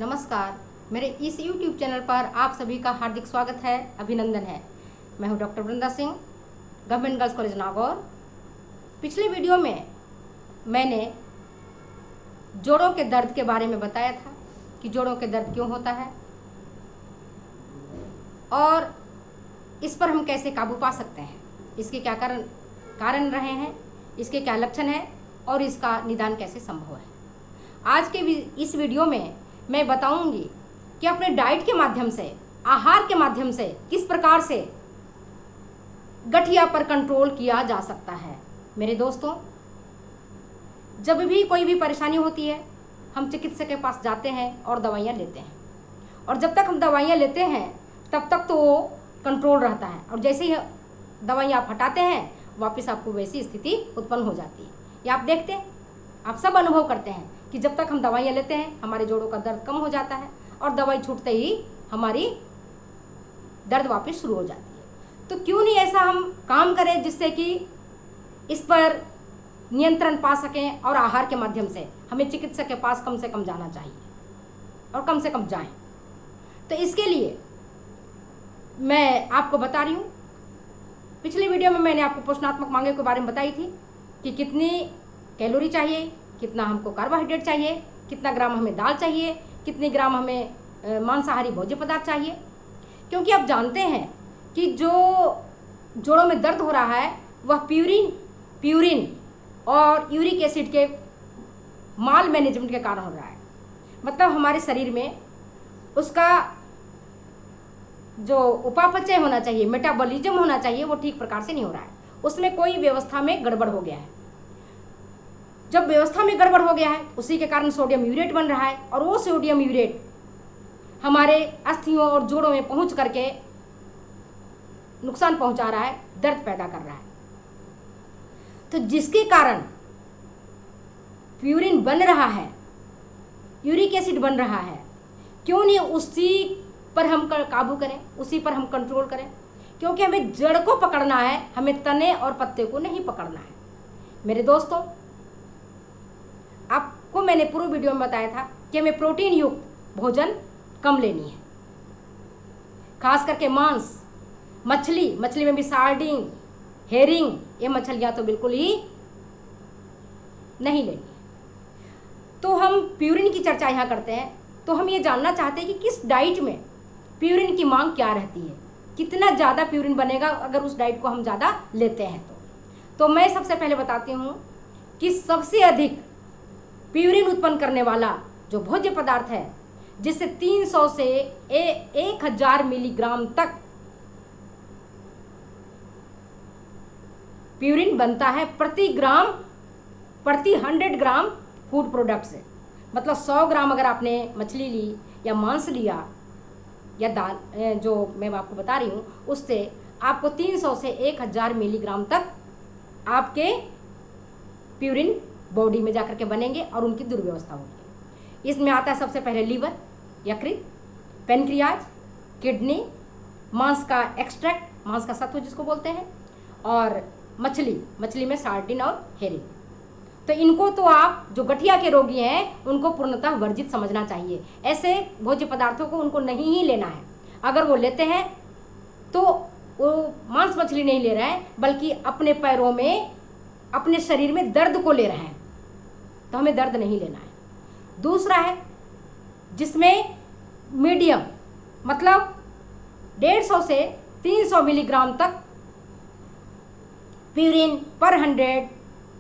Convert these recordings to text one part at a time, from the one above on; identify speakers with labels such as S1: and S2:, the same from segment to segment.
S1: नमस्कार। मेरे इस YouTube चैनल पर आप सभी का हार्दिक स्वागत है, अभिनंदन है। मैं हूं doctor Vrinda Singh, government girls college Nagaur. पिछले वीडियो में मैंने जोड़ों के दर्द के बारे में बताया था कि जोड़ों के दर्द क्यों होता है और इस पर हम कैसे काबू पा सकते हैं, इसके क्या कारण रहे हैं, इसके क्या लक्षण हैं और इसका निदान कैसे संभव है। आज के इस वीडियो में मैं बताऊंगी कि अपने डाइट के माध्यम से, आहार के माध्यम से किस प्रकार से गठिया पर कंट्रोल किया जा सकता है। मेरे दोस्तों, जब भी कोई भी परेशानी होती है हम चिकित्सक के पास जाते हैं और दवाइयाँ लेते हैं, और जब तक हम दवाइयाँ लेते हैं तब तक तो वो कंट्रोल रहता है, और जैसे ही दवाइयाँ आप हटाते हैं वापस आपको वैसी स्थिति उत्पन्न हो जाती है। ये आप देखते हैं, आप सब अनुभव करते हैं कि जब तक हम दवाइयाँ लेते हैं हमारे जोड़ों का दर्द कम हो जाता है और दवाई छूटते ही हमारी दर्द वापस शुरू हो जाती है। तो क्यों नहीं ऐसा हम काम करें जिससे कि इस पर नियंत्रण पा सकें, और आहार के माध्यम से हमें चिकित्सक के पास कम से कम जाना चाहिए और कम से कम जाएं। तो इसके लिए मैं आपको बता रही हूँ, पिछले वीडियो में मैंने आपको पोषणात्मक मांगों के बारे में बताई थी कि कितनी कैलोरी चाहिए, कितना हमको कार्बोहाइड्रेट चाहिए, कितना ग्राम हमें दाल चाहिए, कितने ग्राम हमें मांसाहारी भोज्य पदार्थ चाहिए। क्योंकि आप जानते हैं कि जो जोड़ों में दर्द हो रहा है वह प्यूरिन और यूरिक एसिड के माल मैनेजमेंट के कारण हो रहा है। मतलब हमारे शरीर में उसका जो उपापचय होना चाहिए, मेटाबॉलिज्म होना चाहिए, वो ठीक प्रकार से नहीं हो रहा है। उसमें कोई व्यवस्था में गड़बड़ हो गया है। जब व्यवस्था में गड़बड़ हो गया है उसी के कारण सोडियम यूरेट बन रहा है, और वो सोडियम यूरेट हमारे अस्थियों और जोड़ों में पहुंच करके नुकसान पहुंचा रहा है, दर्द पैदा कर रहा है। तो जिसके कारण प्यूरिन बन रहा है, यूरिक एसिड बन रहा है, क्यों नहीं उसी पर हम काबू करें, उसी पर हम कंट्रोल करें। क्योंकि हमें जड़ को पकड़ना है, हमें तने और पत्ते को नहीं पकड़ना है। मेरे दोस्तों, आपको मैंने पूर्व वीडियो में बताया था कि हमें प्रोटीन युक्त भोजन कम लेनी है, खास करके मांस, मछली में भी सार्डिन, हेरिंग, ये मछलियां तो बिल्कुल ही नहीं लेनी है। तो हम प्यूरिन की चर्चा यहाँ करते हैं, तो हम ये जानना चाहते हैं कि किस डाइट में प्यूरिन की मांग क्या रहती है, कितना ज़्यादा प्यूरिन बनेगा अगर उस डाइट को हम ज़्यादा लेते हैं। तो मैं सबसे पहले बताती हूँ कि सबसे अधिक प्यूरिन उत्पन्न करने वाला जो भोज्य पदार्थ है, जिससे 300 से 1000 मिलीग्राम तक प्यूरिन बनता है प्रति 100 ग्राम फूड प्रोडक्ट से। मतलब 100 ग्राम अगर आपने मछली ली या मांस लिया या दाल, जो मैं आपको बता रही हूँ, उससे आपको 300 से 1000 मिलीग्राम तक आपके प्यूरिन बॉडी में जाकर के बनेंगे और उनकी दुर्व्यवस्था होगी। इसमें आता है सबसे पहले लीवर, यकृत, पेनक्रियाज, किडनी, मांस का एक्सट्रैक्ट, मांस का सत्व जिसको बोलते हैं, और मछली में सार्डिन और हेरिंग। तो इनको तो आप जो गठिया के रोगी हैं उनको पूर्णतः वर्जित समझना चाहिए। ऐसे भोज्य पदार्थों को उनको नहीं ही लेना है। अगर वो लेते हैं तो वो मांस मछली नहीं ले रहे हैं, बल्कि अपने पैरों में, अपने शरीर में दर्द को ले रहे हैं। तो हमें दर्द नहीं लेना है। दूसरा है जिसमें मीडियम, मतलब 150 से 300 मिलीग्राम तक प्यूरिन पर 100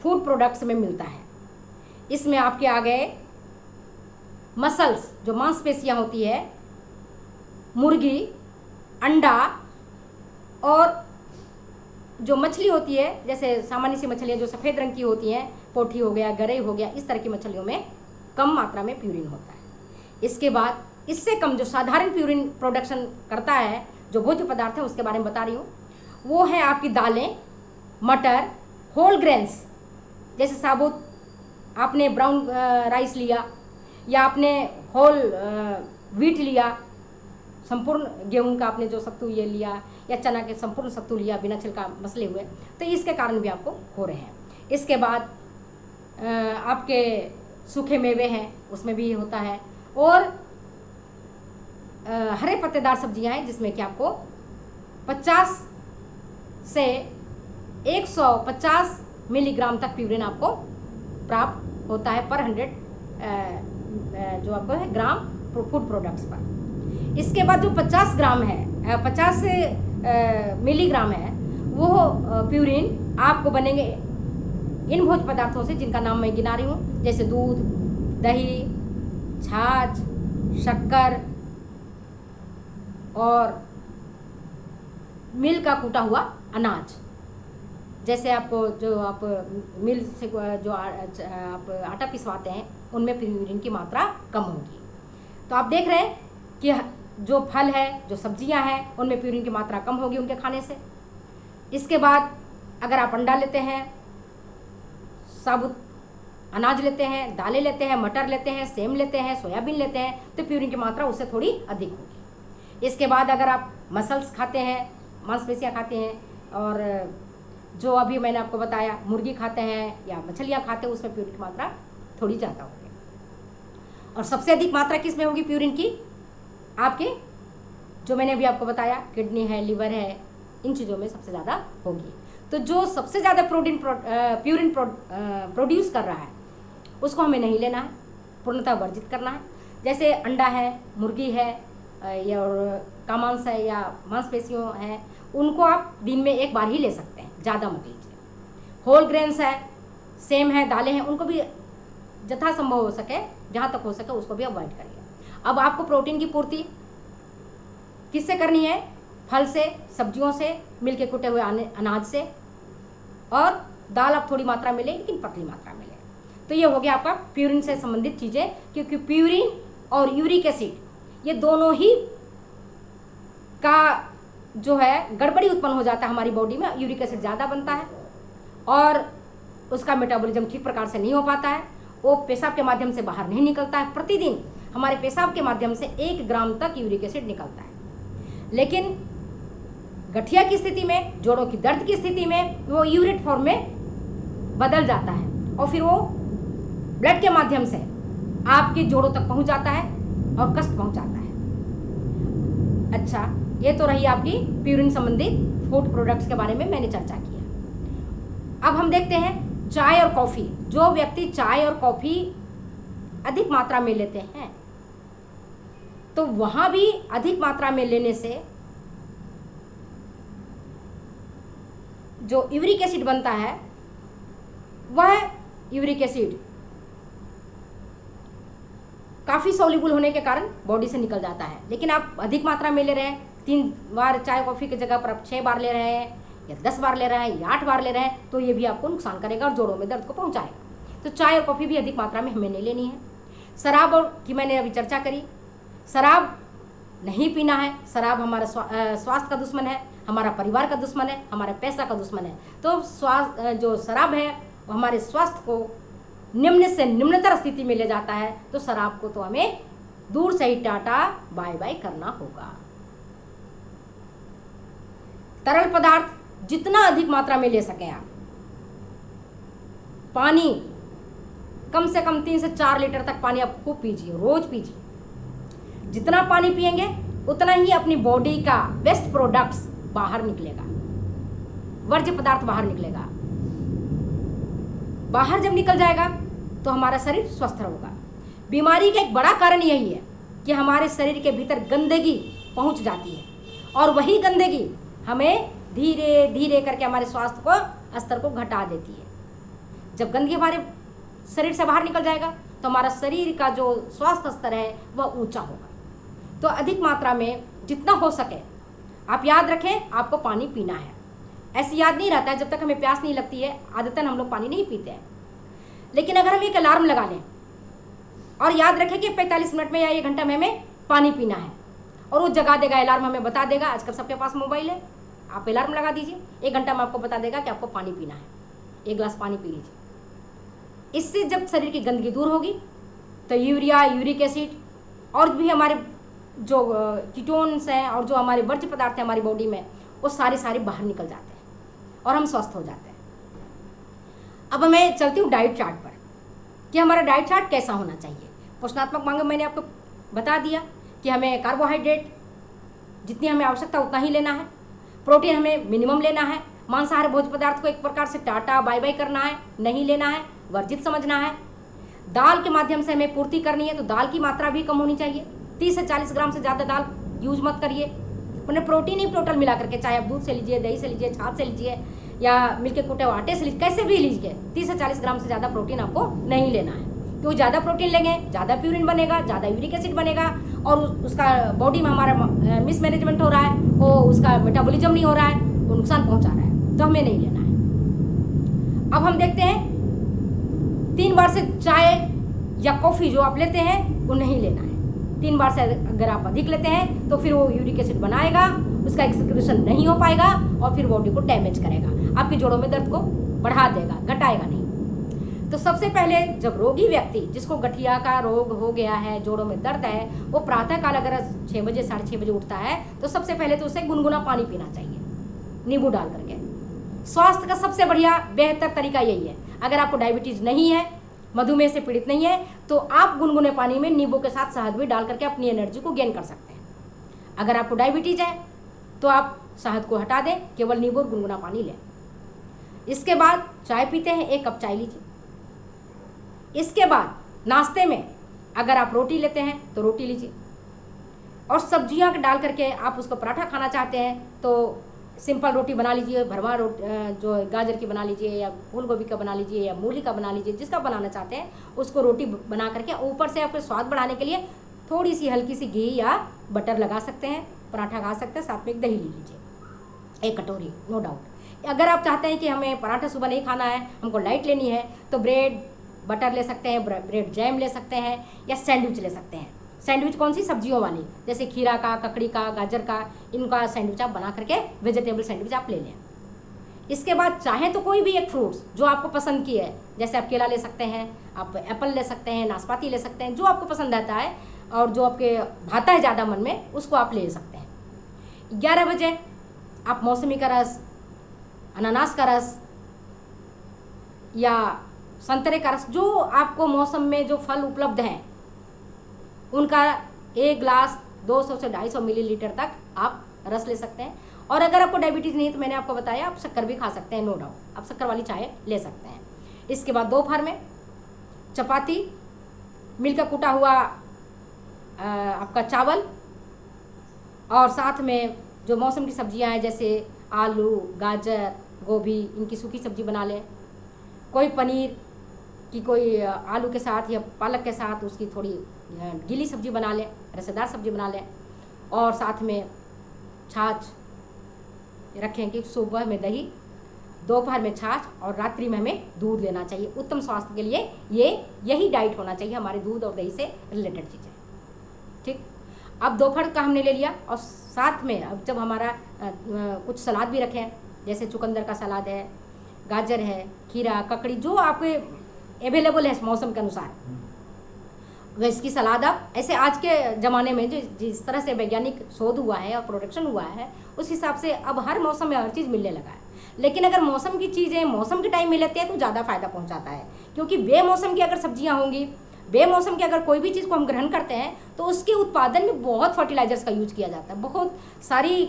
S1: फूड प्रोडक्ट्स में मिलता है। इसमें आपके आ गए मसल्स, जो मांसपेशियां होती है, मुर्गी, अंडा, और जो मछली होती है, जैसे सामान्य सी मछलियाँ जो सफ़ेद रंग की होती हैं, पोठी हो गया, गरई हो गया, इस तरह की मछलियों में कम मात्रा में प्यूरिन होता है। इसके बाद इससे कम जो साधारण प्यूरिन प्रोडक्शन करता है, जो भोज्य पदार्थ है, उसके बारे में बता रही हूँ। वो है आपकी दालें, मटर, होल ग्रेन्स, जैसे साबुत आपने ब्राउन राइस लिया, या आपने होल व्हीट लिया, संपूर्ण गेहूं का आपने जो सत्तू ये लिया, या चना के संपूर्ण सत्तू लिया बिना छिलका मसले हुए, तो इसके कारण भी आपको हो रहे हैं। इसके बाद आपके सूखे मेवे हैं, उसमें भी होता है, और हरे पत्तेदार सब्जियां हैं जिसमें कि आपको 50 से 150 मिलीग्राम तक प्यूरिन आपको प्राप्त होता है पर 100 जो आपको है ग्राम फूड प्रोडक्ट्स पर। इसके बाद जो 50 ग्राम है 50 मिलीग्राम है वो प्यूरिन आपको बनेंगे इन भोज्य पदार्थों से जिनका नाम मैं गिना रही हूँ, जैसे दूध, दही, छाछ, शक्कर और मिल का कूटा हुआ अनाज। जैसे आपको जो आप मिल से जो आप आटा पिसवाते हैं उनमें प्यूरिन की मात्रा कम होगी। तो आप देख रहे हैं कि जो फल है, जो सब्जियां हैं, उनमें प्यूरिन की मात्रा कम होगी उनके खाने से। इसके बाद अगर आप अंडा लेते हैं, साबुत अनाज लेते हैं, दालें लेते हैं, मटर लेते हैं, सेम लेते हैं, सोयाबीन लेते हैं, तो प्यूरिन की मात्रा उससे थोड़ी अधिक होगी। इसके बाद अगर आप मसल्स खाते हैं, मांसपेशियाँ खाते हैं, और जो अभी मैंने आपको बताया मुर्गी खाते हैं या मछलियाँ खाते हैं, उसमें प्यूरिन की मात्रा थोड़ी ज़्यादा होगी। और सबसे अधिक मात्रा किस में होगी प्यूरिन की? आपके जो मैंने अभी आपको बताया किडनी है, लिवर है, इन चीज़ों में सबसे ज़्यादा होगी। तो जो सबसे ज़्यादा प्यूरिन प्रोड्यूस कर रहा है उसको हमें नहीं लेना है, पूर्णतः वर्जित करना है। जैसे अंडा है, मुर्गी है या का मांस है या मांसपेशियों हैं, उनको आप दिन में एक बार ही ले सकते हैं, ज़्यादा मत लीजिए। होल ग्रेन्स है, सेम है, दालें हैं, उनको भी यथासंभव हो सके, जहाँ तक हो सके उसको भी अवॉइड करिए। अब आपको प्रोटीन की पूर्ति किससे करनी है? फल से, सब्जियों से, मिल के कुटे हुए अनाज से, और दाल आप थोड़ी मात्रा में लें लेकिन पतली मात्रा में लें। तो ये हो गया आपका प्यूरिन से संबंधित चीज़ें, क्योंकि प्यूरिन और यूरिक एसिड ये दोनों ही का जो है गड़बड़ी उत्पन्न हो जाता है हमारी बॉडी में। यूरिक एसिड ज़्यादा बनता है और उसका मेटाबॉलिज्म ठीक प्रकार से नहीं हो पाता है, वो पेशाब के माध्यम से बाहर नहीं निकलता है। प्रतिदिन हमारे पेशाब के माध्यम से 1 ग्राम तक यूरिक एसिड निकलता है, लेकिन गठिया की स्थिति में, जोड़ों की दर्द की स्थिति में वो यूरेट फॉर्म में बदल जाता है और फिर वो ब्लड के माध्यम से आपके जोड़ों तक पहुंच जाता है और कष्ट पहुंचाता है। अच्छा, ये तो रही आपकी प्यूरिन संबंधित फूड प्रोडक्ट्स के बारे में मैंने चर्चा किया। अब हम देखते हैं चाय और कॉफ़ी। जो व्यक्ति चाय और कॉफ़ी अधिक मात्रा में लेते हैं तो वहाँ भी अधिक मात्रा में लेने से जो यूरिक एसिड बनता है वह यूरिक एसिड काफ़ी सॉल्युबल होने के कारण बॉडी से निकल जाता है। लेकिन आप अधिक मात्रा में ले रहे हैं, 3 बार चाय कॉफ़ी की जगह पर आप 6 बार ले रहे हैं या 10 बार ले रहे हैं या 8 बार ले रहे हैं, तो ये भी आपको नुकसान करेगा और जोड़ों में दर्द को पहुंचाएगा। तो चाय और कॉफ़ी भी अधिक मात्रा में हमें नहीं लेनी है। शराब और की मैंने अभी चर्चा करी, शराब नहीं पीना है। शराब हमारा स्वास्थ्य का दुश्मन है, हमारा परिवार का दुश्मन है, हमारे पैसा का दुश्मन है। तो जो शराब है वो हमारे स्वास्थ्य को निम्न से निम्नतर स्थिति में ले जाता है। तो शराब को तो हमें दूर से ही टाटा बाय बाय करना होगा। तरल पदार्थ जितना अधिक मात्रा में ले सकें आप। पानी कम से कम 3 से 4 लीटर तक पानी आप खूब पीजिए, रोज पीजिए। जितना पानी पिएंगे उतना ही अपनी बॉडी का वेस्ट प्रोडक्ट्स बाहर निकलेगा, वर्ज्य पदार्थ बाहर निकलेगा। बाहर जब निकल जाएगा तो हमारा शरीर स्वस्थ होगा। बीमारी का एक बड़ा कारण यही है कि हमारे शरीर के भीतर गंदगी पहुंच जाती है और वही गंदगी हमें धीरे धीरे करके हमारे स्वास्थ्य को स्तर को घटा देती है। जब गंदगी हमारे शरीर से बाहर निकल जाएगा तो हमारा शरीर का जो स्वास्थ्य स्तर है वह ऊंचा होगा। तो अधिक मात्रा में जितना हो सके आप याद रखें, आपको पानी पीना है। ऐसे याद नहीं रहता है, जब तक हमें प्यास नहीं लगती है आदतन हम लोग पानी नहीं पीते हैं। लेकिन अगर हम एक अलार्म लगा लें और याद रखें कि 45 मिनट में या 1 घंटा में हमें पानी पीना है, और वो जगा देगा, अलार्म हमें बता देगा। आजकल सबके पास मोबाइल है, आप अलार्म लगा दीजिए, 1 घंटा में आपको बता देगा कि आपको पानी पीना है, 1 गिलास पानी पी लीजिए। इससे जब शरीर की गंदगी दूर होगी तो यूरिया, यूरिक एसिड और भी हमारे जो कीटोन्स हैं और जो हमारे वर्ज्य पदार्थ हैं हमारी बॉडी में, वो सारे बाहर निकल जाते हैं और हम स्वस्थ हो जाते हैं। अब मैं चलती हूँ डाइट चार्ट पर कि हमारा डाइट चार्ट कैसा होना चाहिए। पोषणात्मक मांग मैंने आपको बता दिया कि हमें कार्बोहाइड्रेट जितनी हमें आवश्यकता उतना ही लेना है, प्रोटीन हमें मिनिमम लेना है, मांसाहारी भोज्य पदार्थ को एक प्रकार से टाटा बाय बाय करना है, नहीं लेना है, वर्जित समझना है। दाल के माध्यम से हमें पूर्ति करनी है तो दाल की मात्रा भी कम होनी चाहिए, 30 से 40 ग्राम से ज़्यादा दाल यूज मत करिए। उन्हें प्रोटीन ही टोटल मिला करके, चाहे आप दूध से लीजिए, दही से लीजिए, छाछ से लीजिए या मिल के कूटे हुए आटे से लीजिए, कैसे भी लीजिए, 30 से 40 ग्राम से ज़्यादा प्रोटीन आपको नहीं लेना है। क्योंकि ज़्यादा प्रोटीन लेंगे ज़्यादा प्यूरिन बनेगा, ज़्यादा यूरिक एसिड बनेगा और उसका बॉडी में हमारा मिसमैनेजमेंट हो रहा है, वो उसका मेटाबॉलिज्म नहीं हो रहा है, वो नुकसान पहुंचा रहा है, तो हमें नहीं लेना है। अब हम देखते हैं 3 बार से चाय या कॉफ़ी जो आप लेते हैं वो नहीं लेना है। 3 बार से अगर आप अधिक लेते हैं तो फिर वो यूरिक एसिड बनाएगा, उसका एक्सक्रीशन नहीं हो पाएगा और फिर बॉडी को डैमेज करेगा, आपके जोड़ों में दर्द को बढ़ा देगा, घटाएगा नहीं। तो सबसे पहले जब रोगी व्यक्ति जिसको गठिया का रोग हो गया है, जोड़ों में दर्द है, वो प्रातःकाल अगर 6 बजे 6:30 बजे उठता है तो सबसे पहले तो उसे गुनगुना पानी पीना चाहिए, नींबू डाल करके। स्वास्थ्य का सबसे बढ़िया बेहतर तरीका यही है। अगर आपको डायबिटीज नहीं है, मधुमेह से पीड़ित नहीं है, तो आप गुनगुने पानी में नींबू के साथ शहद भी डाल करके अपनी एनर्जी को गेन कर सकते हैं। अगर आपको डायबिटीज है तो आप शहद को हटा दें, केवल नींबू और गुनगुना पानी लें। इसके बाद चाय पीते हैं, 1 कप चाय लीजिए। इसके बाद नाश्ते में अगर आप रोटी लेते हैं तो रोटी लीजिए और सब्जियां डाल करके आप उसको पराठा खाना चाहते हैं तो सिंपल रोटी बना लीजिए, भरवा रोटी जो गाजर की बना लीजिए या फूल गोभी का बना लीजिए या मूली का बना लीजिए, जिसका बनाना चाहते हैं उसको रोटी बना करके ऊपर से आपके स्वाद बढ़ाने के लिए थोड़ी सी हल्की सी घी या बटर लगा सकते हैं, पराठा खा सकते हैं, साथ में एक दही ले लीजिए, 1 कटोरी, नो डाउट। अगर आप चाहते हैं कि हमें पराठा सुबह नहीं खाना है, हमको लाइट लेनी है, तो ब्रेड बटर ले सकते हैं, ब्रेड जैम ले सकते हैं या सैंडविच ले सकते हैं। सैंडविच कौन सी? सब्जियों वाली, जैसे खीरा का, ककड़ी का, गाजर का, इनका सैंडविच आप बना करके वेजिटेबल सैंडविच आप ले लें। इसके बाद चाहें तो कोई भी एक फ्रूट्स जो आपको पसंद की है, जैसे आप केला ले सकते हैं, आप एप्पल ले सकते हैं, नाशपाती ले सकते हैं, जो आपको पसंद आता है और जो आपके भाता है ज़्यादा मन में, उसको आप ले सकते हैं। 11 बजे आप मौसमी का रस, अनानास का रस या संतरे का रस, जो आपको मौसम में जो फल उपलब्ध हैं उनका 1 ग्लास 200 से 250 मिलीलीटर तक आप रस ले सकते हैं। और अगर आपको डायबिटीज़ नहीं है तो मैंने आपको बताया आप शक्कर भी खा सकते हैं, नो डाउट, आप शक्कर वाली चाय ले सकते हैं। इसके बाद दोपहर में चपाती, मिलकर कूटा हुआ आपका चावल और साथ में जो मौसम की सब्जियां हैं जैसे आलू, गाजर, गोभी, इनकी सूखी सब्जी बना लें। कोई पनीर कि कोई आलू के साथ या पालक के साथ उसकी थोड़ी गीली सब्जी बना लें, रसेदार सब्जी बना लें। और साथ में छाछ रखें कि सुबह में दही, दोपहर में छाछ और रात्रि में हमें दूध लेना चाहिए। उत्तम स्वास्थ्य के लिए यही डाइट होना चाहिए हमारे दूध और दही से रिलेटेड चीज़ें। ठीक, अब दोपहर का हमने ले लिया और साथ में अब जब हमारा कुछ सलाद भी रखें, जैसे चुकंदर का सलाद है, गाजर है, खीरा, ककड़ी, जो आपके अवेलेबल है मौसम के अनुसार वैसे की सलाद आप ऐसे आज के ज़माने में जो जिस तरह से वैज्ञानिक शोध हुआ है और प्रोडक्शन हुआ है उस हिसाब से अब हर मौसम में हर चीज़ मिलने लगा है। लेकिन अगर मौसम की चीज़ें मौसम के टाइम में लेते हैं तो ज़्यादा फायदा पहुंचाता है, क्योंकि बेमौसम की अगर सब्जियां होंगी, बेमौसम की अगर कोई भी चीज़ को हम ग्रहण करते हैं तो उसके उत्पादन में बहुत फर्टिलाइजर्स का यूज किया जाता है, बहुत सारी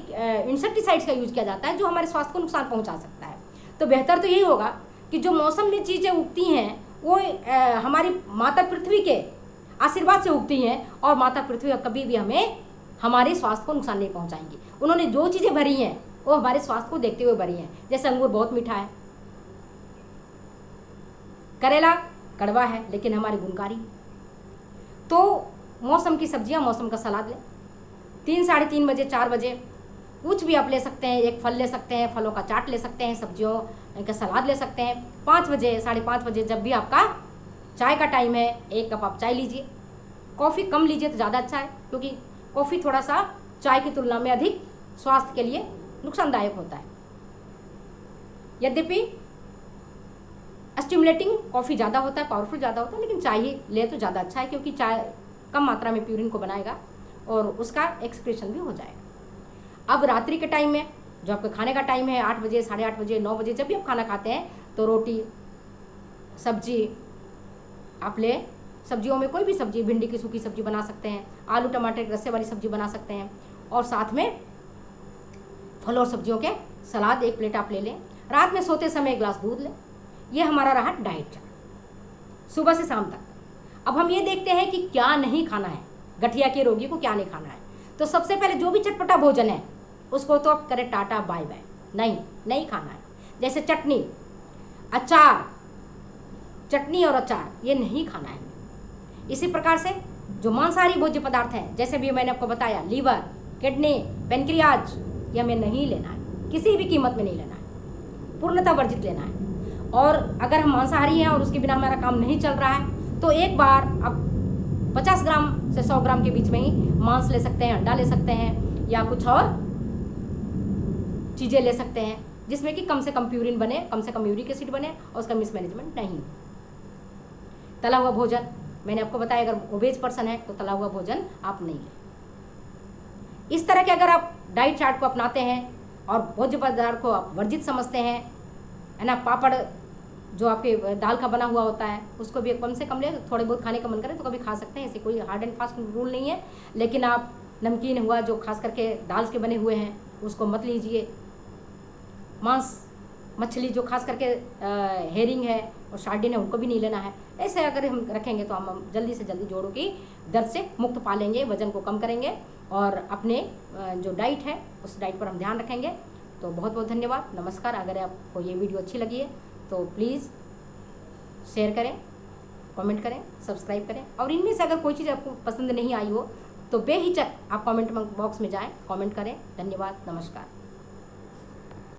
S1: इंसेक्टिसाइड्स का यूज किया जाता है जो हमारे स्वास्थ्य को नुकसान पहुँचा सकता है। तो बेहतर तो यही होगा कि जो मौसम में चीज़ें उगती हैं वो हमारी माता पृथ्वी के आशीर्वाद से उगती हैं और माता पृथ्वी कभी भी हमें हमारे स्वास्थ्य को नुकसान नहीं पहुंचाएंगी। उन्होंने जो चीज़ें भरी हैं वो हमारे स्वास्थ्य को देखते हुए भरी हैं। जैसे अंगूर बहुत मीठा है, करेला कड़वा है लेकिन हमारी गुणकारी। तो मौसम की सब्जियां, मौसम का सलाद लें। 3, साढ़े 3 बजे, 4 बजे कुछ भी आप ले सकते हैं, एक फल ले सकते हैं, फलों का चाट ले सकते हैं, सब्जियों का सलाद ले सकते हैं। 5 बजे, 5:30 बजे जब भी आपका चाय का टाइम है, 1 कप आप चाय लीजिए। कॉफ़ी कम लीजिए तो ज़्यादा अच्छा है, क्योंकि कॉफ़ी थोड़ा सा चाय की तुलना में अधिक स्वास्थ्य के लिए नुकसानदायक होता है। यद्यपि स्टिमुलेटिंग कॉफ़ी ज़्यादा होता है, पावरफुल ज़्यादा होता है, लेकिन चाय ही ले तो ज़्यादा अच्छा है, क्योंकि चाय कम मात्रा में प्यूरिन को बनाएगा और उसका एक्सक्रीशन भी हो जाएगा। अब रात्रि के टाइम में जो आपके खाने का टाइम है 8 बजे, 8:30 बजे, 9 बजे, जब भी आप खाना खाते हैं तो रोटी, सब्जी आप लें सब्जियों में कोई भी सब्जी, भिंडी की सूखी सब्जी बना सकते हैं, आलू टमाटर के रस्से वाली सब्जी बना सकते हैं, और साथ में फल और सब्जियों के सलाद 1 प्लेट आप ले लें। रात में सोते समय 1 गिलास दूध लें। ये हमारा रहा डाइट चार्ट सुबह से शाम तक। अब हम ये देखते हैं कि क्या नहीं खाना है, गठिया के रोगी को क्या नहीं खाना है। तो सबसे पहले जो भी चटपटा भोजन है उसको तो आप करें टाटा बाय बाय, नहीं खाना है। जैसे चटनी, अचार, चटनी और अचार ये नहीं खाना है। इसी प्रकार से जो मांसाहारी भोज्य पदार्थ हैं, जैसे भी मैंने आपको बताया, लीवर, किडनी, पेनक्रियाज, ये हमें नहीं लेना है, किसी भी कीमत में नहीं लेना है, पूर्णतः वर्जित लेना है। और अगर हम मांसाहारी हैं और उसके बिना हमारा काम नहीं चल रहा है तो एक बार आप 50 ग्राम से 100 ग्राम के बीच में ही मांस ले सकते हैं, अंडा ले सकते हैं, या कुछ और चीज़ें ले सकते हैं जिसमें कि कम से कम प्यूरिन बने, कम से कम यूरिक एसिड बने और उसका मिसमैनेजमेंट नहीं। तला हुआ भोजन मैंने आपको बताया, अगर ओबेज पर्सन है तो तला हुआ भोजन आप नहीं लें। इस तरह के अगर आप डाइट चार्ट को अपनाते हैं और भोज्य पदार्थ को आप वर्जित समझते हैं, है ना, पापड़ जो आपके दाल का बना हुआ होता है उसको भी कम से कम ले, थोड़े बहुत खाने का मन करे तो कभी खा सकते हैं, ऐसे कोई हार्ड एंड फास्ट रूल नहीं है। लेकिन आप नमकीन हुआ जो खास करके दाल के बने हुए हैं उसको मत लीजिए। मांस मछली जो खास करके हेरिंग है और सार्डिन है उनको भी नहीं लेना है। ऐसे अगर हम रखेंगे तो हम जल्दी से जल्दी जोड़ों की दर्द से मुक्त पा लेंगे, वजन को कम करेंगे और अपने जो डाइट है उस डाइट पर हम ध्यान रखेंगे। तो बहुत बहुत धन्यवाद, नमस्कार। अगर आपको ये वीडियो अच्छी लगी है तो प्लीज़ शेयर करें, कमेंट करें, सब्सक्राइब करें, और इनमें से अगर कोई चीज़ आपको पसंद नहीं आई हो तो बेहिचक आप कमेंट बॉक्स में जाएं, कमेंट करें। धन्यवाद, नमस्कार।